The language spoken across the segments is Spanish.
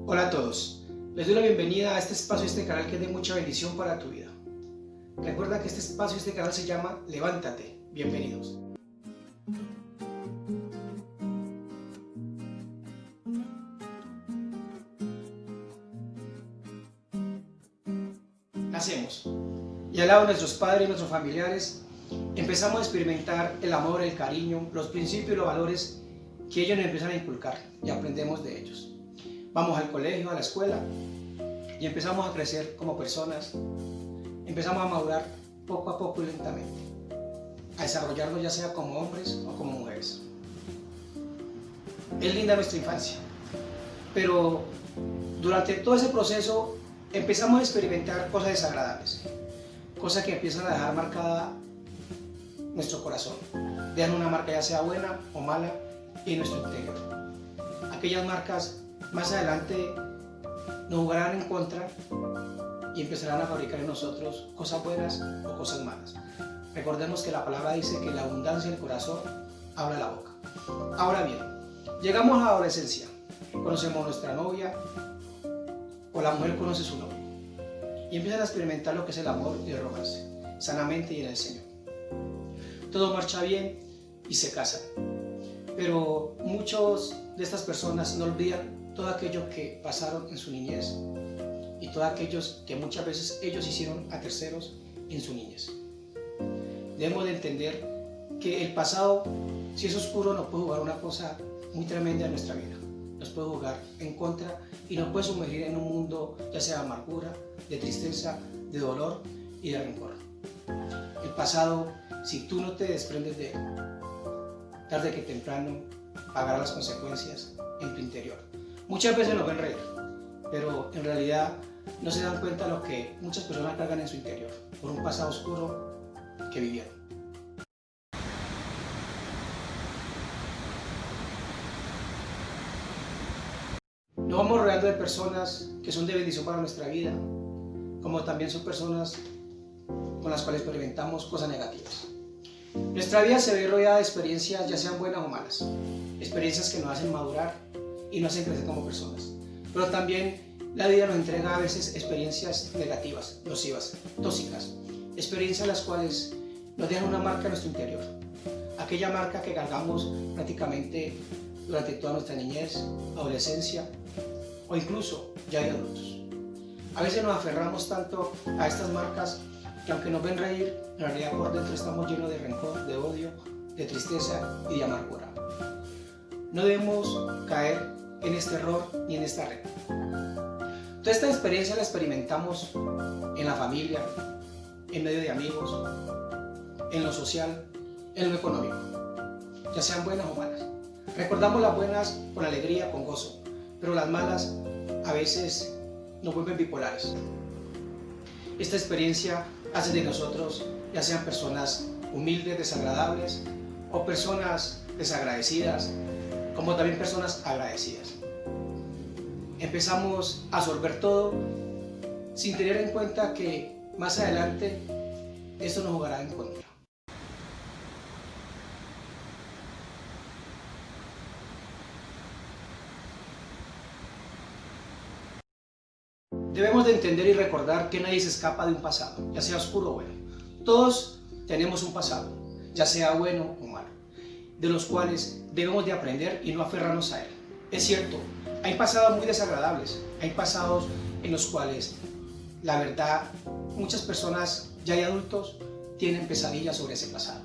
Hola a todos, les doy la bienvenida a este espacio y este canal que es de mucha bendición para tu vida. Recuerda que este espacio y este canal se llama Levántate. Bienvenidos. Nacemos y al lado de nuestros padres y nuestros familiares empezamos a experimentar el amor, el cariño, los principios y los valores que ellos nos empiezan a inculcar y aprendemos de ellos. Vamos al colegio, a la escuela y empezamos a crecer como personas, empezamos a madurar poco a poco y lentamente, a desarrollarnos ya sea como hombres o como mujeres. Es linda nuestra infancia, pero durante todo ese proceso empezamos a experimentar cosas desagradables, cosas que empiezan a dejar marcada nuestro corazón, dejan una marca ya sea buena o mala en nuestro interior. Aquellas marcas más adelante nos jugarán en contra y empezarán a fabricar en nosotros cosas buenas o cosas malas. Recordemos que la palabra dice que la abundancia del corazón habla la boca. Ahora bien, llegamos a la adolescencia, conocemos a nuestra novia o la mujer conoce a su novio y empiezan a experimentar lo que es el amor y el romance, sanamente y en el Señor. Todo marcha bien y se casan, pero muchos de estas personas no olvidan todo aquello que pasaron en su niñez y todo aquello que muchas veces ellos hicieron a terceros en su niñez. Debemos de entender que el pasado, si es oscuro, nos puede jugar una cosa muy tremenda en nuestra vida. Nos puede jugar en contra y nos puede sumergir en un mundo ya sea de amargura, de tristeza, de dolor y de rencor. El pasado, si tú no te desprendes de él, tarde que temprano pagará las consecuencias en tu interior. Muchas veces nos ven reír, pero en realidad no se dan cuenta de lo que muchas personas cargan en su interior por un pasado oscuro que vivieron. Nos vamos rodeando de personas que son de bendición para nuestra vida, como también son personas con las cuales experimentamos cosas negativas. Nuestra vida se ve rodeada de experiencias, ya sean buenas o malas, experiencias que nos hacen madurar y nos hacen crecer como personas. Pero también la vida nos entrega a veces experiencias negativas, nocivas, tóxicas, experiencias las cuales nos dejan una marca en nuestro interior, aquella marca que cargamos prácticamente durante toda nuestra niñez, adolescencia o incluso ya de adultos. A veces nos aferramos tanto a estas marcas que aunque nos ven reír, en realidad por dentro estamos llenos de rencor, de odio, de tristeza y de amargura. No debemos caer en este error ni en esta red. Toda esta experiencia la experimentamos en la familia, en medio de amigos, en lo social, en lo económico, ya sean buenas o malas. Recordamos las buenas con alegría, con gozo, pero las malas a veces nos vuelven bipolares. Esta experiencia hace de nosotros, ya sean personas humildes, desagradables, o personas desagradecidas, como también personas agradecidas. Empezamos a absorber todo sin tener en cuenta que más adelante esto nos jugará en contra. Debemos de entender y recordar que nadie se escapa de un pasado, ya sea oscuro o bueno. Todos tenemos un pasado, ya sea bueno o malo, de los cuales debemos de aprender y no aferrarnos a él. Es cierto, hay pasados muy desagradables, hay pasados en los cuales, la verdad, muchas personas ya de adultos tienen pesadillas sobre ese pasado.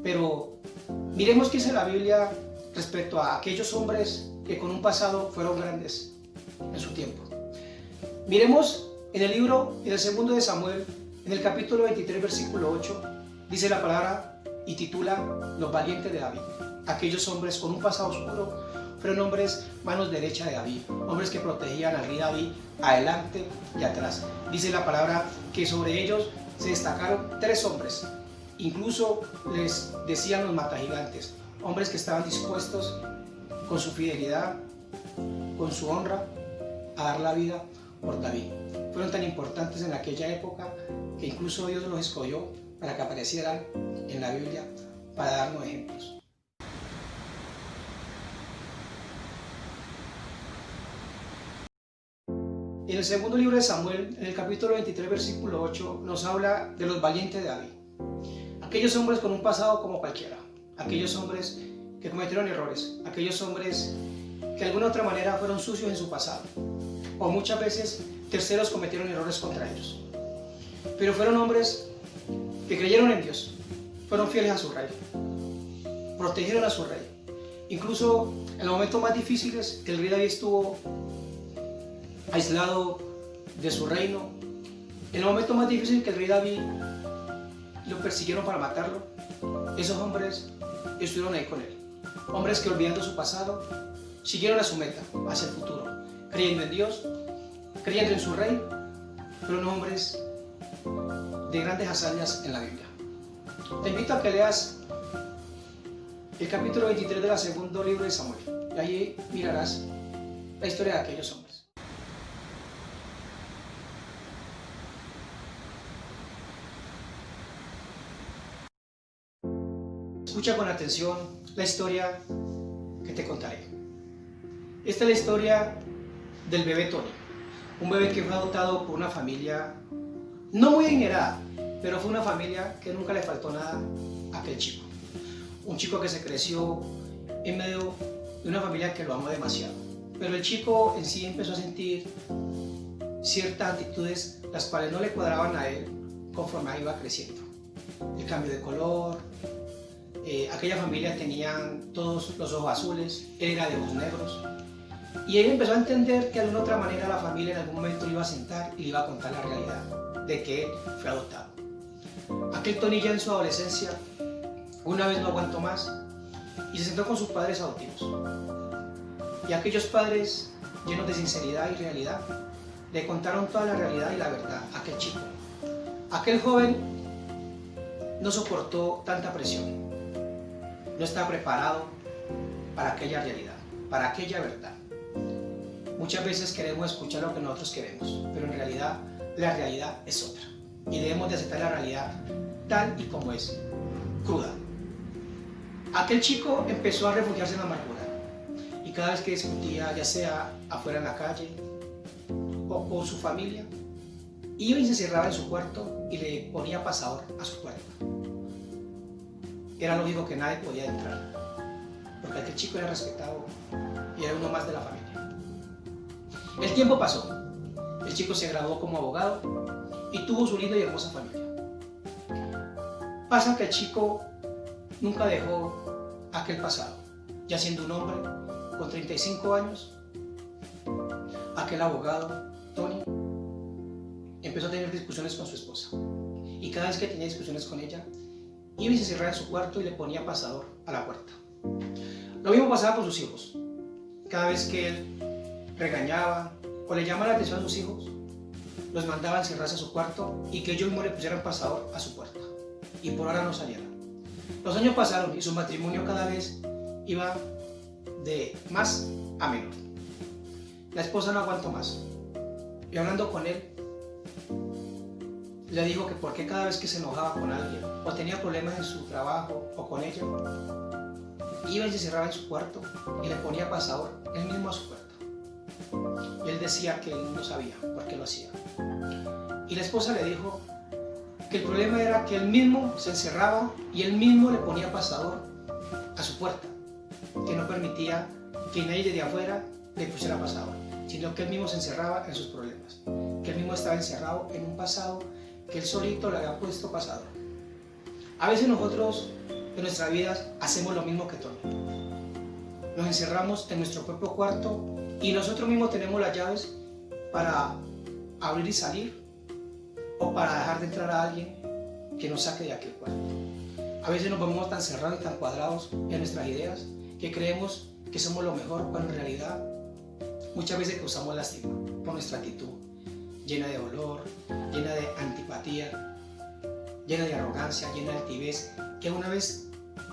Pero miremos qué dice la Biblia respecto a aquellos hombres que con un pasado fueron grandes en su tiempo. Miremos en el libro, en el segundo de Samuel, en el capítulo 23, versículo 8, dice la palabra y titula Los valientes de David. Aquellos hombres con un pasado oscuro fueron hombres manos derecha de David, hombres que protegían al rey David adelante y atrás. Dice la palabra que sobre ellos se destacaron 3 hombres, incluso les decían los matagigantes, hombres que estaban dispuestos con su fidelidad, con su honra, a dar la vida por David. Fueron tan importantes en aquella época que incluso Dios los escogió para que aparecieran en la Biblia para darnos ejemplos. En el segundo libro de Samuel, en el capítulo 23, versículo 8, nos habla de los valientes de David. Aquellos hombres con un pasado como cualquiera, aquellos hombres que cometieron errores, aquellos hombres que de alguna u otra manera fueron sucios en su pasado, o muchas veces terceros cometieron errores contra ellos. Pero fueron hombres que creyeron en Dios, fueron fieles a su rey, protegieron a su rey. Incluso en los momentos más difíciles que el rey David estuvo aislado de su reino, en el momento más difícil que el rey David lo persiguieron para matarlo, esos hombres estuvieron ahí con él. Hombres que, olvidando su pasado, siguieron a su meta, hacia el futuro, creyendo en Dios, creyendo en su rey, fueron hombres de grandes hazañas en la Biblia. Te invito a que leas el capítulo 23 del segundo libro de Samuel, y ahí mirarás la historia de aquellos hombres. Escucha con atención la historia que te contaré. Esta es la historia del bebé Tony, un bebé que fue adoptado por una familia no muy adinerada, pero fue una familia que nunca le faltó nada a aquel chico. Un chico que se creció en medio de una familia que lo amó demasiado, pero el chico en sí empezó a sentir ciertas actitudes las cuales no le cuadraban a él conforme iba creciendo. El cambio de color, aquella familia tenían todos los ojos azules, él era de ojos negros, y él empezó a entender que de alguna otra manera la familia en algún momento lo iba a sentar y le iba a contar la realidad de que él fue adoptado. Aquel Tony ya en su adolescencia una vez no aguantó más y se sentó con sus padres adoptivos, y aquellos padres, llenos de sinceridad y realidad, le contaron toda la realidad y la verdad a aquel chico. Aquel joven no soportó tanta presión, no estaba preparado para aquella realidad, para aquella verdad. Muchas veces queremos escuchar lo que nosotros queremos, pero en realidad la realidad es otra, y debemos de aceptar la realidad tal y como es, cruda. Aquel chico empezó a refugiarse en la amargura, y cada vez que discutía, ya sea afuera en la calle o con su familia, iba y se cerraba en su cuarto y le ponía pasador a su puerta. Era lógico que nadie podía entrar, porque aquel chico era respetado y era uno más de la familia. El tiempo pasó, el chico se graduó como abogado y tuvo su linda y hermosa familia. Pasa que el chico nunca dejó aquel pasado, ya siendo un hombre con 35 años, aquel abogado, Tony, empezó a tener discusiones con su esposa, y cada vez que tenía discusiones con ella, iba y se cerraba en su cuarto y le ponía pasador a la puerta. Lo mismo pasaba con sus hijos. Cada vez que él regañaba o le llamaba la atención a sus hijos, los mandaba a encerrarse a su cuarto y que ellos mismos le pusieran pasador a su puerta, y por ahora no salieran. Los años pasaron y su matrimonio cada vez iba de más a menor. La esposa no aguantó más, y hablando con él, le dijo que por qué cada vez que se enojaba con alguien o tenía problemas en su trabajo o con ella, iba y se cerraba en su cuarto y le ponía pasador él mismo a su puerta. Y él decía que él no sabía por qué lo hacía. Y la esposa le dijo que el problema era que él mismo se encerraba y él mismo le ponía pasador a su puerta, que no permitía que nadie de afuera le pusiera pasador, sino que él mismo se encerraba en sus problemas, que él mismo estaba encerrado en un pasado que él solito le había puesto pasador. A veces nosotros en nuestras vidas hacemos lo mismo que Tony. Nos encerramos en nuestro propio cuarto y nosotros mismos tenemos las llaves para abrir y salir, o para dejar de entrar a alguien que nos saque de aquel cuarto. A veces nos vemos tan cerrados y tan cuadrados en nuestras ideas que creemos que somos lo mejor, cuando en realidad muchas veces causamos lástima por nuestra actitud llena de dolor, llena de antipatía, llena de arrogancia, llena de altivez, que una vez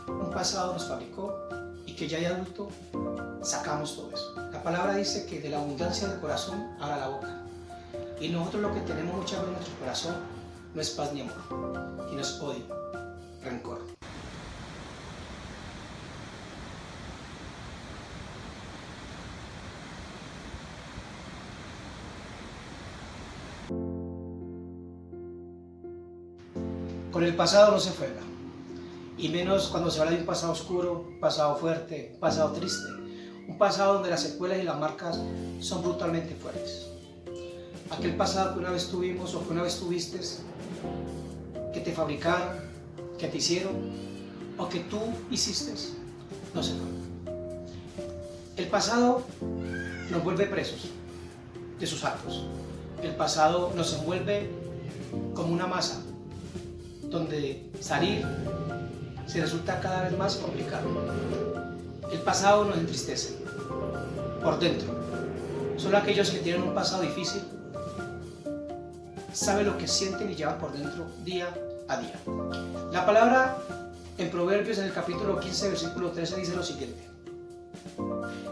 un pasado nos fabricó y que ya de adulto sacamos todo eso. La palabra dice que de la abundancia del corazón habla la boca, y nosotros lo que tenemos muchas veces en nuestro corazón no es paz ni amor, sino es odio, rencor. Con el pasado no se juega, y menos cuando se habla de un pasado oscuro, pasado fuerte, pasado triste, un pasado donde las secuelas y las marcas son brutalmente fuertes. Aquel pasado que una vez tuvimos o que una vez tuviste, que te fabricaron, que te hicieron o que tú hiciste, no se fue. El pasado nos vuelve presos de sus actos. El pasado nos envuelve como una masa donde salir se resulta cada vez más complicado. El pasado nos entristece por dentro. Solo aquellos que tienen un pasado difícil saben lo que sienten y llevan por dentro día a día. La palabra en Proverbios en el capítulo 15, versículo 13 dice lo siguiente: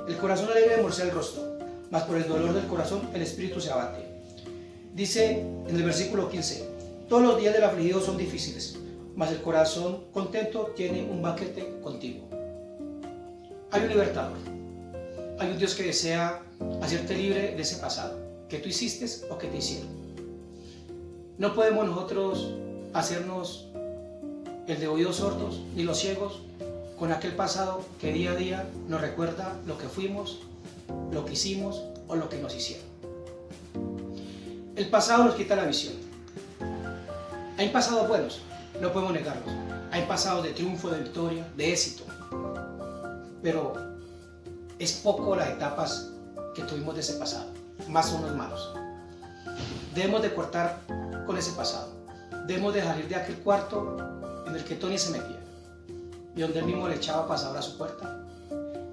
el corazón alegre emorcea el rostro, mas por el dolor del corazón el espíritu se abate. Dice en el versículo 15: todos los días del afligido son difíciles, mas el corazón contento tiene un banquete continuo. Hay un libertador, hay un Dios que desea hacerte libre de ese pasado, que tú hiciste o que te hicieron. No podemos nosotros hacernos el de oídos sordos ni los ciegos con aquel pasado que día a día nos recuerda lo que fuimos, lo que hicimos o lo que nos hicieron. El pasado nos quita la visión. Hay pasados buenos, no podemos negarlos. Hay pasados de triunfo, de victoria, de éxito. Pero es poco las etapas que tuvimos de ese pasado, más son los malos. Debemos de cortar con ese pasado. Debemos de salir de aquel cuarto en el que Tony se metía y donde él mismo le echaba pasador a su puerta.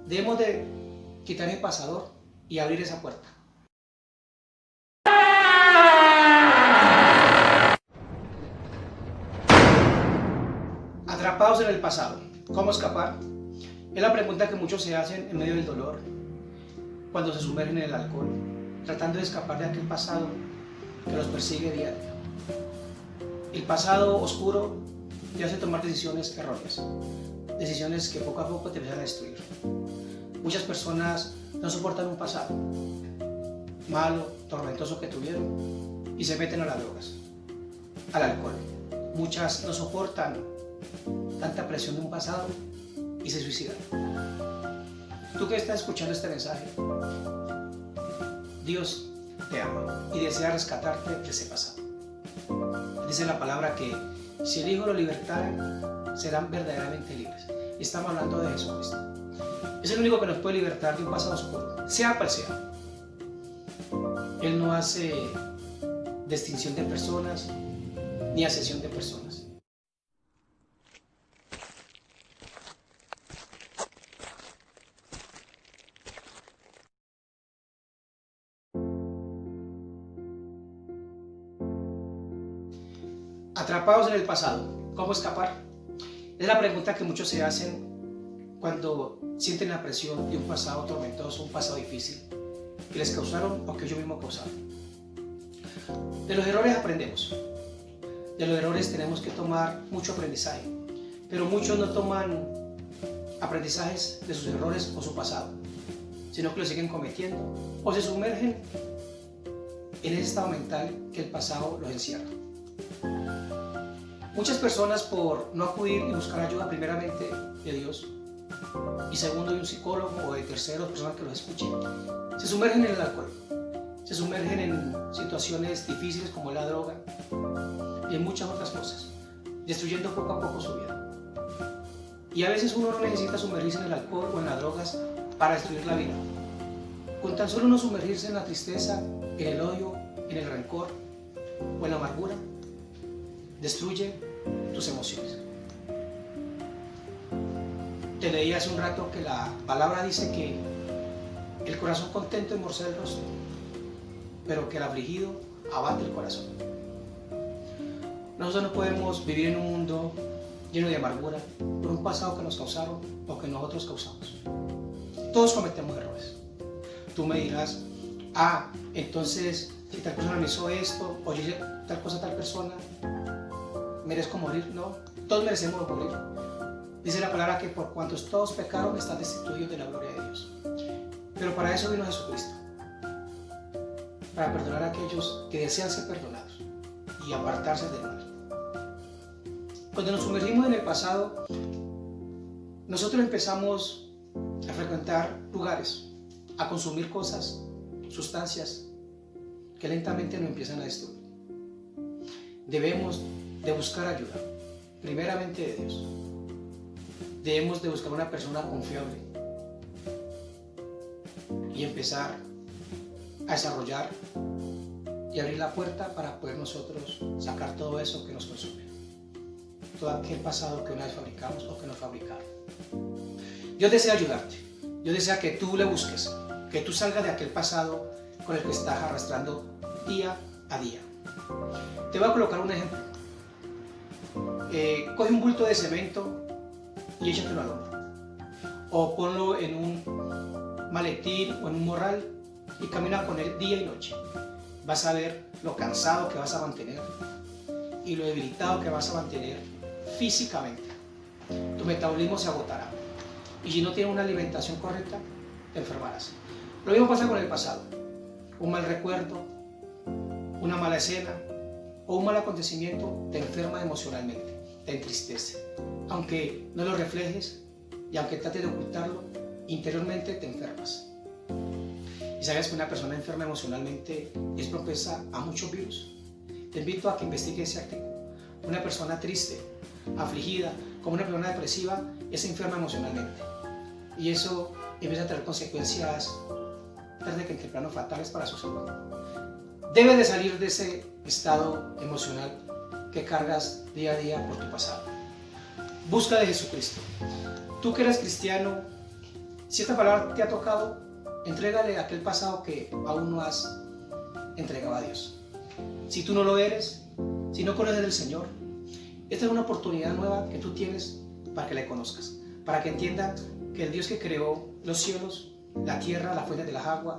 Debemos de quitar el pasador y abrir esa puerta. Atrapados en el pasado, ¿cómo escapar? Es la pregunta que muchos se hacen en medio del dolor, cuando se sumergen en el alcohol, tratando de escapar de aquel pasado que los persigue día a día. El pasado oscuro te hace tomar decisiones erróneas, decisiones que poco a poco te empiezan a destruir. Muchas personas no soportan un pasado malo, tormentoso que tuvieron y se meten a las drogas, al alcohol. Muchas no soportan tanta presión de un pasado y se suicidan. Tú que estás escuchando este mensaje, Dios te ama y desea rescatarte de ese pasado. Dice la palabra que si el Hijo los libertare, serán verdaderamente libres. Y estamos hablando de Jesucristo. Es el único que nos puede libertar de un pasado oscuro, sea cual sea. Él no hace distinción de personas ni asesión de personas. Atrapados en el pasado, ¿cómo escapar? Es la pregunta que muchos se hacen cuando sienten la presión de un pasado tormentoso, un pasado difícil, que les causaron o que ellos mismos causaron. De los errores aprendemos. De los errores tenemos que tomar mucho aprendizaje, pero muchos no toman aprendizajes de sus errores o su pasado, sino que lo siguen cometiendo o se sumergen en ese estado mental que el pasado los encierra. Muchas personas, por no acudir y buscar ayuda primeramente de Dios y segundo de un psicólogo o de terceros, personas que los escuchen, se sumergen en el alcohol, se sumergen en situaciones difíciles como la droga y en muchas otras cosas, destruyendo poco a poco su vida. Y a veces uno no necesita sumergirse en el alcohol o en las drogas para destruir la vida. Con tan solo no sumergirse en la tristeza, en el odio, en el rencor o en la amargura, destruye tus emociones. Te leí hace un rato que la palabra dice que el corazón contento emorcea el rostro, pero que el afligido abate el corazón. Nosotros no podemos vivir en un mundo lleno de amargura por un pasado que nos causaron o que nosotros causamos. Todos cometemos errores. Tú me dirás, entonces si tal persona me hizo esto o yo hice tal cosa a tal persona, ¿merezco morir? No, todos merecemos morir. Dice la palabra que por cuantos todos pecaron están destituidos de la gloria de Dios. Pero para eso vino Jesucristo, para perdonar a aquellos que desean ser perdonados y apartarse del mal. Cuando nos sumergimos en el pasado, nosotros empezamos a frecuentar lugares, a consumir cosas, sustancias que lentamente nos empiezan a destruir. Debemos de buscar ayuda, primeramente de Dios. Debemos de buscar una persona confiable y empezar a desarrollar y abrir la puerta para poder nosotros sacar todo eso que nos consume, todo aquel pasado que una vez fabricamos o que nos fabricaron. Dios desea ayudarte, Dios desea que tú le busques, que tú salgas de aquel pasado con el que estás arrastrando día a día. Te voy a colocar un ejemplo. Coge un bulto de cemento y échatelo al hombro, o ponlo en un maletín o en un morral y camina con él día y noche. Vas a ver lo cansado que vas a mantener y lo debilitado que vas a mantener físicamente. Tu metabolismo se agotará y si no tienes una alimentación correcta, te enfermarás. Lo mismo pasa con el pasado. Un mal recuerdo, una mala escena o un mal acontecimiento te enferma emocionalmente, te entristece. Aunque no lo reflejes y aunque trates de ocultarlo, interiormente te enfermas. ¿Y sabes que una persona enferma emocionalmente es propensa a muchos virus? Te invito a que investigues ese artículo. Una persona triste, afligida, como una persona depresiva, es enferma emocionalmente. Y eso empieza a tener consecuencias tarde que temprano fatales para su salud. Debes de salir de ese estado emocional que cargas día a día por tu pasado. Busca de Jesucristo. Tú que eres cristiano, si esta palabra te ha tocado, entrégale aquel pasado que aún no has entregado a Dios. Si tú no lo eres, si no conoces del Señor, esta es una oportunidad nueva que tú tienes para que le conozcas, para que entiendan que el Dios que creó los cielos, la tierra, las fuentes de las aguas,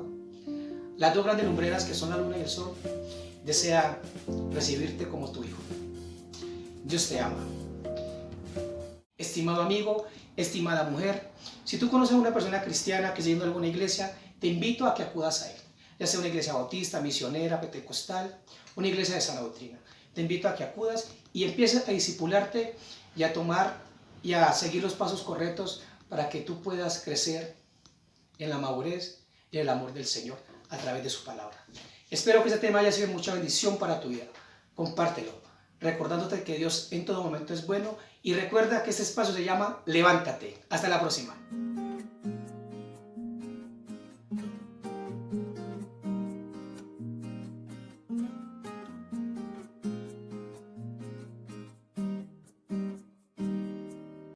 las dos grandes lumbreras que son la luna y el sol, desea recibirte como tu hijo. Dios te ama. Estimado amigo, estimada mujer, si tú conoces a una persona cristiana que está yendo a alguna iglesia, te invito a que acudas a él, ya sea una iglesia bautista, misionera, pentecostal, una iglesia de sana doctrina. Te invito a que acudas y empieces a discipularte y a tomar y a seguir los pasos correctos para que tú puedas crecer en la madurez y en el amor del Señor a través de su palabra. Espero que este tema haya sido de mucha bendición para tu vida. Compártelo, recordándote que Dios en todo momento es bueno y recuerda que este espacio se llama Levántate. Hasta la próxima.